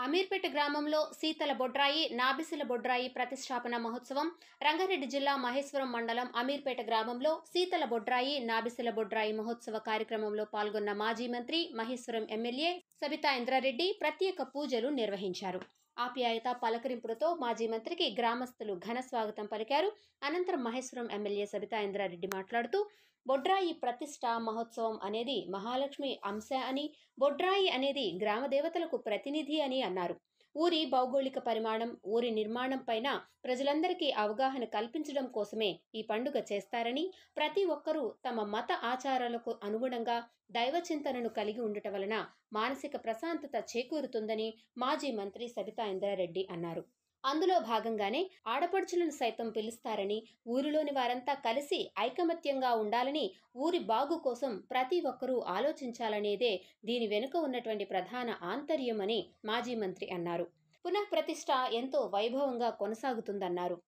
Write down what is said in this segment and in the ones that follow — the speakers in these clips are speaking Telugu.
అమీర్పేట గ్రామంలో శీతల బొడ్రాయి, నాబిసిల బొడ్రాయి ప్రతిష్టాపన మహోత్సవం. రంగారెడ్డి జిల్లా మహేశ్వరం మండలం అమీర్పేట గ్రామంలో శీతల బొడ్రాయి, నాబిసిల బొడ్రాయి మహోత్సవ కార్యక్రమంలో పాల్గొన్న మాజీ మంత్రి, మహేశ్వరం ఎమ్మెల్యే సబితా ఇంద్రారెడ్డి ప్రత్యేక పూజలు నిర్వహించారు. ఆప్యాయత పలకరింపులతో మాజీ మంత్రికి గ్రామస్తులు ఘన స్వాగతం పలికారు. అనంతరం మహేశ్వరం ఎమ్మెల్యే సబితా ఇంద్రారెడ్డి మాట్లాడుతూ, బొడ్రాయి ప్రతిష్ట మహోత్సవం అనేది మహాలక్ష్మి అంశ అని, బొడ్రాయి అనేది గ్రామ దేవతలకు ప్రతినిధి అని అన్నారు. ఊరి భౌగోళిక పరిమాణం, ఊరి నిర్మాణం పైన ప్రజలందరికీ అవగాహన కల్పించడం కోసమే ఈ పండుగ చేస్తారని, ప్రతి ఒక్కరూ తమ మత ఆచారాలకు అనుగుణంగా దైవచింతనను కలిగి ఉండటం వలన మానసిక ప్రశాంతత చేకూరుతుందని మాజీ మంత్రి సబితా ఇంద్రారెడ్డి అన్నారు. అందులో భాగంగానే ఆడపడుచులను సైతం పిలుస్తారని, ఊరిలోని వారంతా కలిసి ఐకమత్యంగా ఉండాలని, ఊరి బాగు కోసం ప్రతి ఒక్కరూ ఆలోచించాలనేదే దీని వెనుక ఉన్నటువంటి ప్రధాన ఆంతర్యమని మాజీ మంత్రి అన్నారు. పునఃప్రతిష్ఠ ఎంతో వైభవంగా కొనసాగుతుందన్నారు.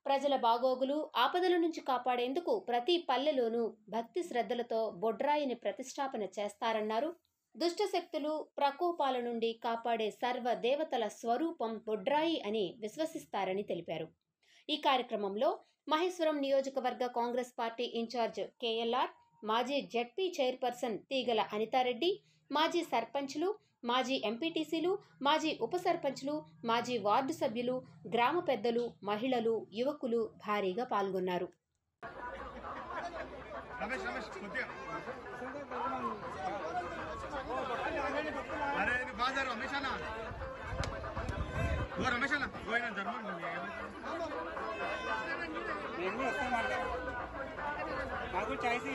ప్రజల బాగోగులు, ఆపదల నుంచి కాపాడేందుకు ప్రతి పల్లెలోనూ భక్తి శ్రద్ధలతో బొడ్రాయిని ప్రతిష్టాపన చేస్తారన్నారు. దుష్టశక్తులు, ప్రకోపాల నుండి కాపాడే సర్వ దేవతల స్వరూపం బొడ్రాయి అని విశ్వసిస్తారని తెలిపారు. ఈ కార్యక్రమంలో మహేశ్వరం నియోజకవర్గ కాంగ్రెస్ పార్టీ ఇన్ఛార్జ్ కేఎల్ఆర్, మాజీ జెడ్పీ చైర్పర్సన్ తీగల అనితారెడ్డి, మాజీ సర్పంచ్లు, మాజీ ఎంపీటీసీలు, మాజీ ఉప సర్పంచ్లు, మాజీ వార్డు సభ్యులు, గ్రామ పెద్దలు, మహిళలు, యువకులు భారీగా పాల్గొన్నారు. నాకు చాయిస్